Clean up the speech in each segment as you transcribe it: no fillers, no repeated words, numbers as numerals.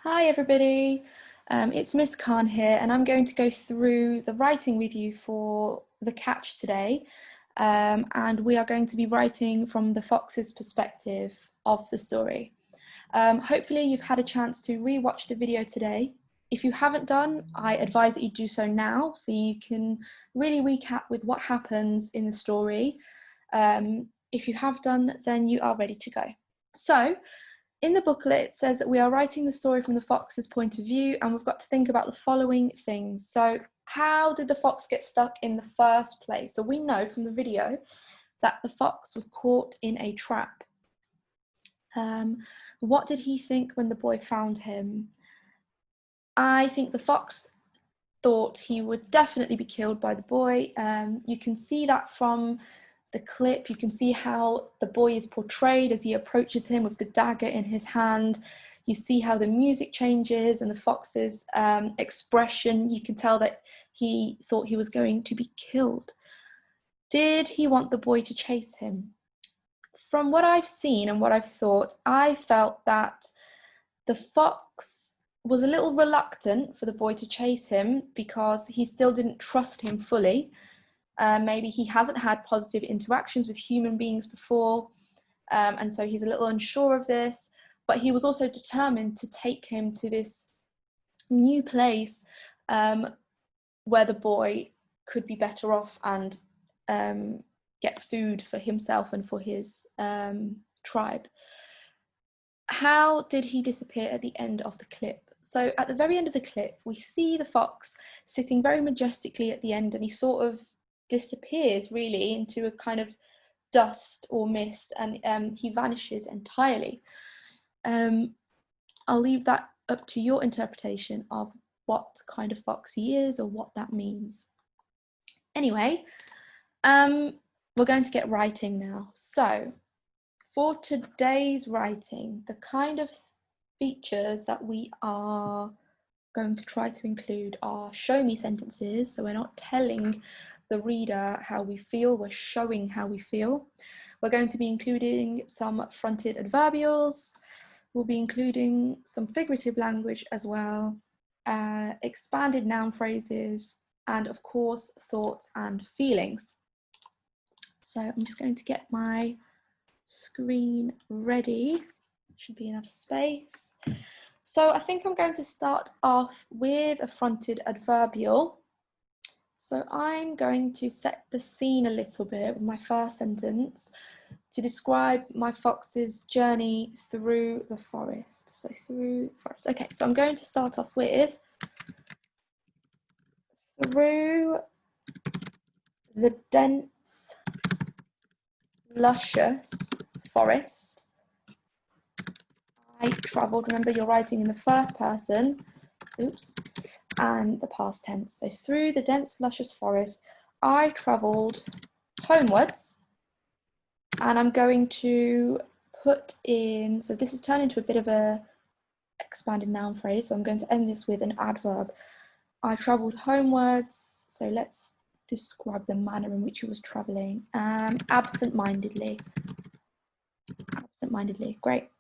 Hi everybody, it's Miss Khan here and I'm going to go through the writing with you for the catch today, and we are going to be writing from the fox's perspective of the story. Hopefully you've had a chance to re-watch the video today. If you haven't done, I advise that you do so now so you can really recap with what happens in the story. If you have done, then you are ready to go. So, in the booklet, it says that we are writing the story from the fox's point of view, and we've got to think about the following things. So, how did the fox get stuck in the first place? So we know from the video that the fox was caught in a trap. What did he think when the boy found him? I think the fox thought he would definitely be killed by the boy. You can see that from the clip. You can see how the boy is portrayed as he approaches him with the dagger in his hand. You see how the music changes and the fox's expression. You can tell that he thought he was going to be killed. Did he want the boy to chase him? From what I've seen and what I've thought, I felt that the fox was a little reluctant for the boy to chase him because he still didn't trust him fully. Maybe he hasn't had positive interactions with human beings before, and so he's a little unsure of this, but he was also determined to take him to this new place where the boy could be better off and get food for himself and for his tribe. How did he disappear at the end of the clip? So at the very end of the clip, we see the fox sitting very majestically at the end, and he sort of disappears really into a kind of dust or mist, and he vanishes entirely. I'll leave that up to your interpretation of what kind of fox he is or what that means. Anyway, we're going to get writing now. So for today's writing, the kind of features that we are going to try to include are show me sentences. So we're not telling the reader how we feel, we're showing how we feel. We're going to be including some fronted adverbials. We'll be including some figurative language as well, expanded noun phrases, and of course, thoughts and feelings. So I'm just going to get my screen ready. Should be enough space. So I think I'm going to start off with a fronted adverbial. So I'm going to set the scene a little bit with my first sentence to describe my fox's journey through the forest. So through the forest. Okay, so I'm going to start off with through the dense, luscious forest. I travelled. Remember, you're writing in the first person. Oops. And the past tense. So through the dense, luscious forest, I travelled homewards, and I'm going to put in, so this has turned into a bit of a expanded noun phrase, so I'm going to end this with an adverb. I travelled homewards, so let's describe the manner in which he was travelling. Absent-mindedly. Absent-mindedly, great.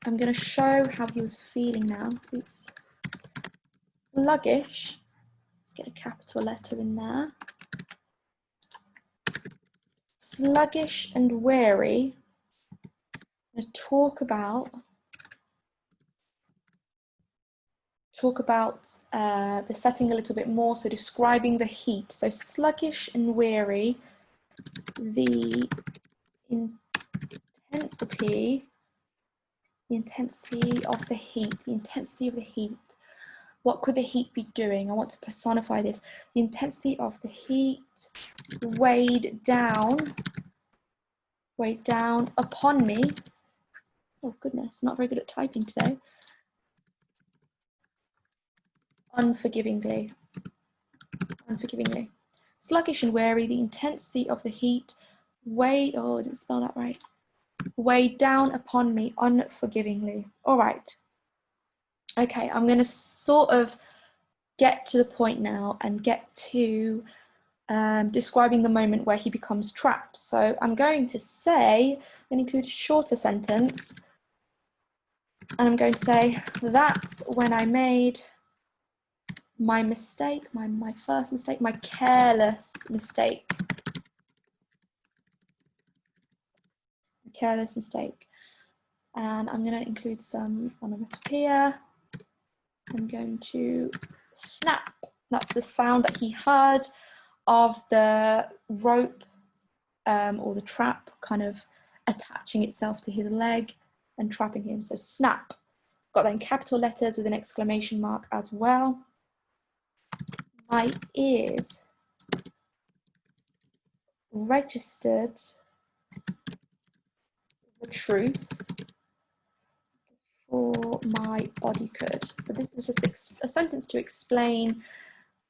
I'm going to show how he was feeling now. Oops. Sluggish. Let's get a capital letter in there. Sluggish and weary. I'm going to talk about the setting a little bit more, so describing the heat. So sluggish and weary, the intensity of the heat, What could the heat be doing? I want to personify this. The intensity of the heat weighed down upon me. Oh goodness, not very good at typing today. Unforgivingly. Sluggish and weary, the intensity of the heat weighed, oh, I didn't spell that right. Weighed down upon me unforgivingly. All right. Okay, I'm going to sort of get to the point now and get to describing the moment where he becomes trapped. So I'm going to say, I'm going to include a shorter sentence. And I'm going to say, that's when I made my mistake, my first mistake, my careless mistake. Careless mistake. And I'm going to include some onomatopoeia. I'm going to snap. That's the sound that he heard of the rope or the trap kind of attaching itself to his leg and trapping him. So snap. Got that in capital letters with an exclamation mark as well. My ears registered the truth for my body could. So this is just a sentence to explain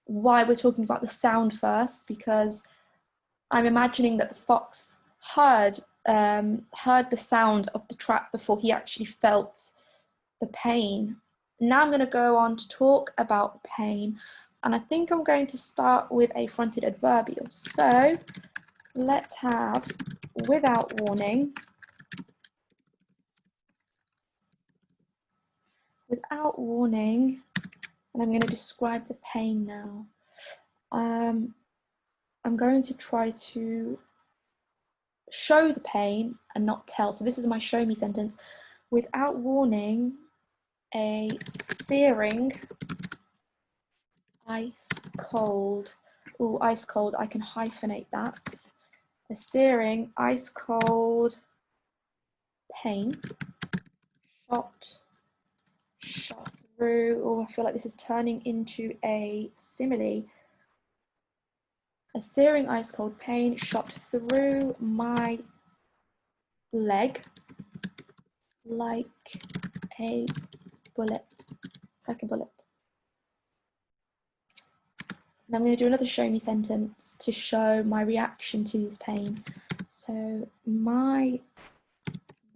why we're talking about the sound first, because I'm imagining that the fox heard the sound of the trap before he actually felt the pain. Now I'm going to go on to talk about the pain, and I think I'm going to start with a fronted adverbial. So let's have without warning. Without warning, and I'm going to describe the pain now. I'm going to try to show the pain and not tell. So this is my show me sentence. Without warning, a searing, ice cold. Oh, ice cold, I can hyphenate that. A searing, ice cold pain shot through. Oh, I feel like this is turning into a simile. A searing ice cold pain shot through my leg like a bullet. Like a bullet. And I'm going to do another show me sentence to show my reaction to this pain. So my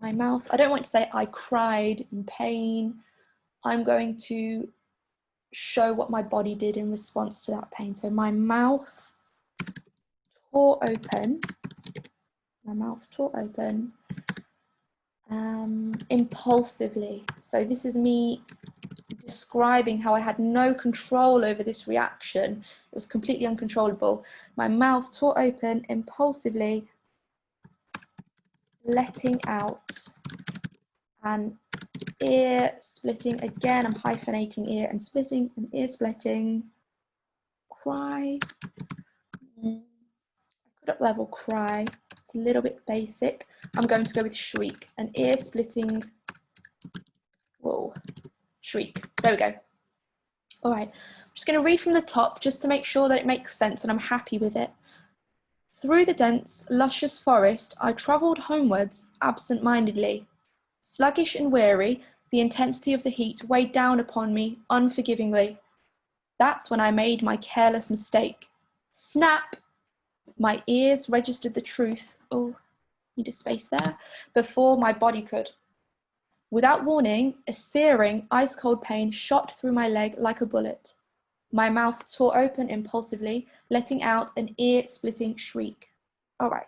mouth, I don't want to say I cried in pain. I'm going to show what my body did in response to that pain. So my mouth tore open. Impulsively. So this is me describing how I had no control over this reaction. It was completely uncontrollable. My mouth tore open impulsively, letting out an ear splitting. Again, I'm hyphenating ear and splitting, an ear splitting cry. I could up level cry. It's a little bit basic. I'm going to go with shriek, an ear splitting. Whoa, shriek. There we go. All right, I'm just going to read from the top just to make sure that it makes sense and I'm happy with it. Through the dense, luscious forest, I travelled homewards absent-mindedly. Sluggish and weary, the intensity of the heat weighed down upon me unforgivingly. That's when I made my careless mistake. Snap! My ears registered the truth. Oh, need a space there. Before my body could. Without warning, a searing, ice-cold pain shot through my leg like a bullet. My mouth tore open impulsively, letting out an ear-splitting shriek. All right.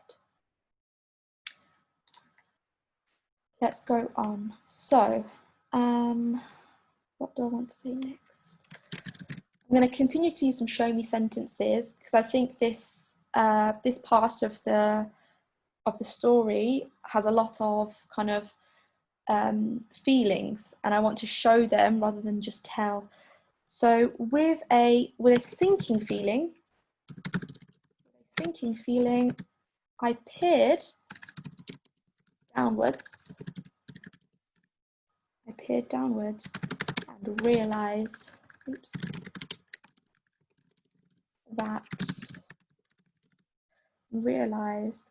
Let's go on. So, what do I want to say next? I'm going to continue to use some show me sentences because I think this this part of the story has a lot of kind of feelings, and I want to show them rather than just tell. So with a sinking feeling, I peered downwards. And realized,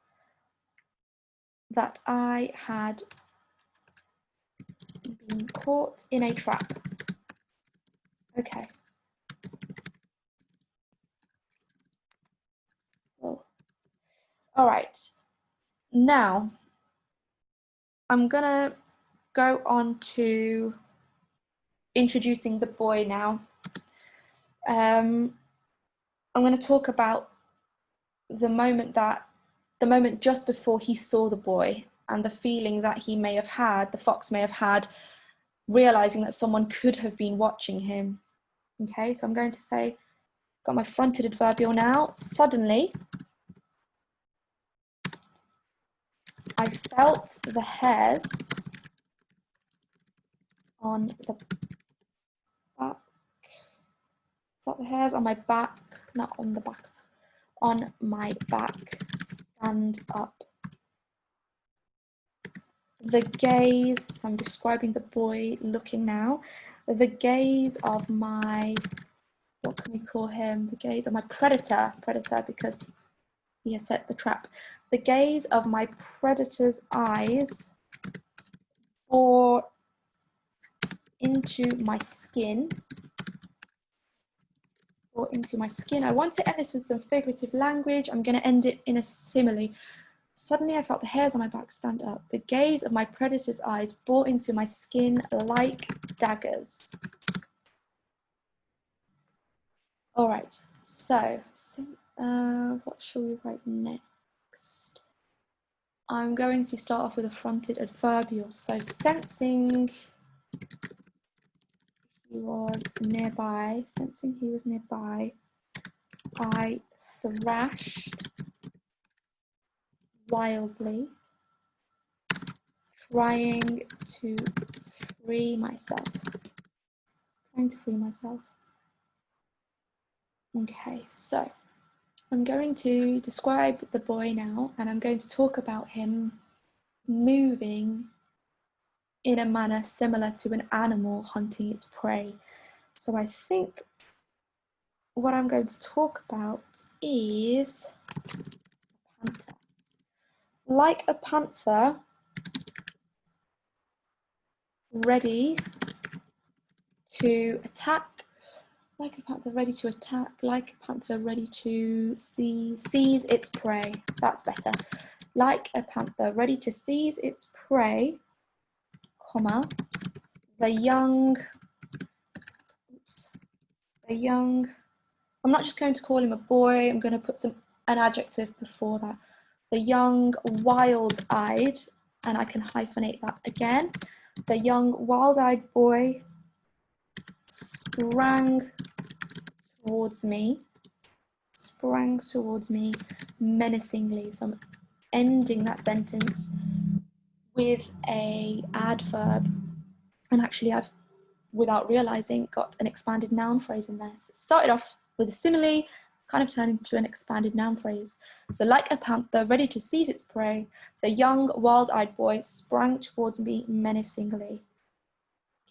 that I had been caught in a trap. Okay. Oh. All right. Now, I'm gonna go on to introducing the boy now. I'm going to talk about the moment just before he saw the boy and the feeling that he may have had, the fox may have had, realizing that someone could have been watching him. Okay, so I'm going to say, got my fronted adverbial now. Suddenly, I felt the hairs on the back. Felt the hairs on my back, not on the back, on my back stand up. The gaze, so I'm describing the boy looking now. The gaze of my, what can we call him? The gaze of my predator because he has set the trap. The gaze of my predator's eyes bore into my skin. I want to end this with some figurative language. I'm going to end it in a simile. Suddenly I felt the hairs on my back stand up. The gaze of my predator's eyes bore into my skin like daggers. All right, so what shall we write next? I'm going to start off with a fronted adverbial. So sensing he was nearby, I thrashed wildly, trying to free myself. Okay, so I'm going to describe the boy now, and I'm going to talk about him moving in a manner similar to an animal hunting its prey. So I think what I'm going to talk about is a panther. Like a panther, ready to attack, like a panther ready to seize its prey. That's better. Like a panther ready to seize its prey, comma, the young, I'm not just going to call him a boy, I'm going to put an adjective before that. The young wild-eyed, and I can hyphenate that again. The young wild-eyed boy sprang towards me menacingly. So I'm ending that sentence with an adverb, and actually I've, without realizing, got an expanded noun phrase in there. So it started off with a simile, kind of turned into an expanded noun phrase. So like a panther ready to seize its prey, the young wild-eyed boy sprang towards me menacingly.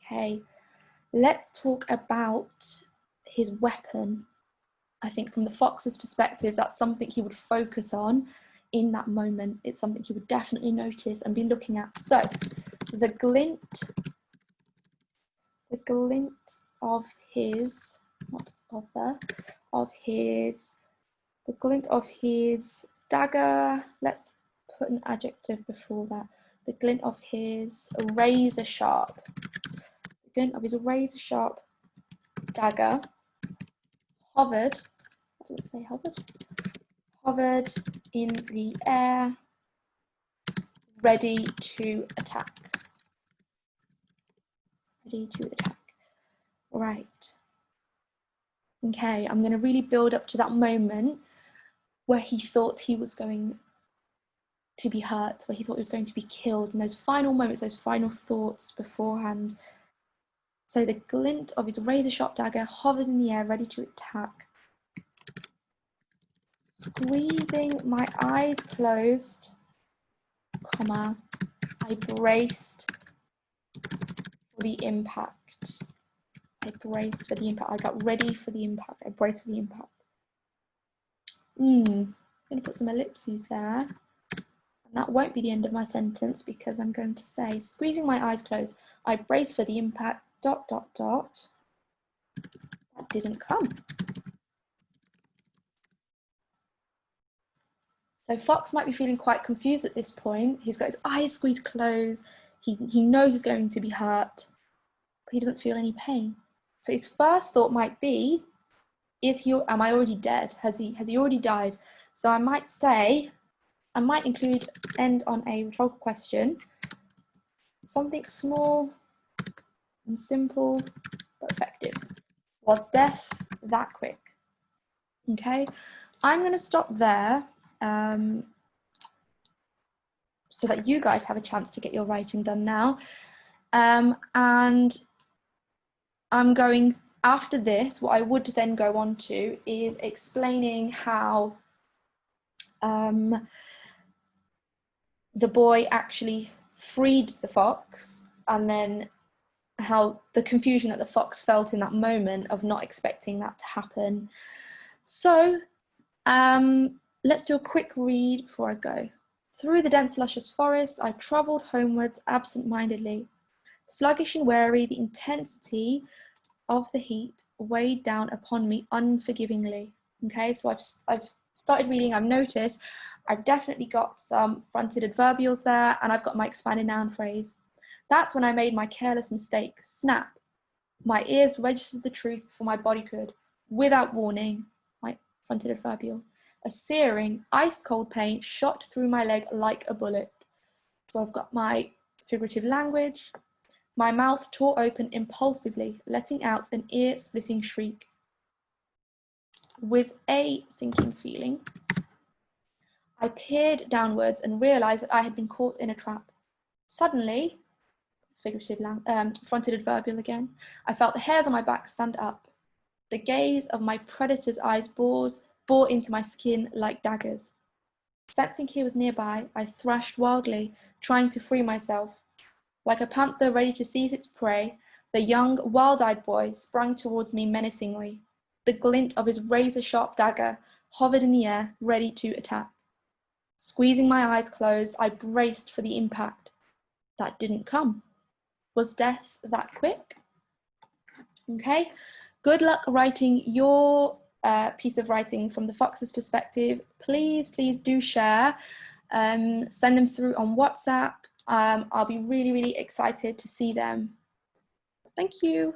Okay, let's talk about his weapon. I think from the fox's perspective, that's something he would focus on in that moment. It's something he would definitely notice and be looking at. So the glint of his, the glint of his dagger, let's put an adjective before that. The glint of his razor sharp dagger hovered, what does it say, hovered in the air, ready to attack. Right. Okay, I'm going to really build up to that moment where he thought he was going to be hurt, where he thought he was going to be killed, and those final moments, those final thoughts beforehand. So the glint of his razor-sharp dagger hovered in the air, ready to attack. Squeezing my eyes closed, comma, I braced for the impact. I got ready for the impact. I braced for the impact. I'm going to put some ellipses there. And that won't be the end of my sentence, because I'm going to say, squeezing my eyes closed, I braced for the impact, ... That didn't come. So Fox might be feeling quite confused at this point. He's got his eyes squeezed closed. He knows he's going to be hurt, but he doesn't feel any pain. So his first thought might be, am I already dead? Has he already died? So I might end on a rhetorical question. Something small and simple but effective. Was death that quick? Okay, I'm going to stop there so that you guys have a chance to get your writing done now. And I'm going, after this, what I would then go on to is explaining how the boy actually freed the fox, and then how the confusion that the fox felt in that moment of not expecting that to happen. So let's do a quick read before I go. Through the dense luscious forest I travelled homewards absent-mindedly. Sluggish and weary, the intensity of the heat weighed down upon me unforgivingly. Okay, so I've started reading. I've noticed I've definitely got some fronted adverbials there, and I've got my expanded noun phrase. That's when I made my careless mistake. Snap. My ears registered the truth before my body could. Without warning, my fronted adverbial. A searing, ice-cold pain shot through my leg like a bullet. So I've got my figurative language. My mouth tore open impulsively, letting out an ear-splitting shriek. With a sinking feeling, I peered downwards and realised that I had been caught in a trap. Suddenly, fronted adverbial again, I felt the hairs on my back stand up. The gaze of my predator's eyes bore into my skin like daggers. Sensing he was nearby, I thrashed wildly, trying to free myself. Like a panther ready to seize its prey, the young, wild-eyed boy sprang towards me menacingly. The glint of his razor-sharp dagger hovered in the air, ready to attack. Squeezing my eyes closed, I braced for the impact. That didn't come. Was death that quick? Okay, good luck writing your piece of writing from the fox's perspective. Please, please do share. Send them through on WhatsApp. I'll be really, really excited to see them. Thank you.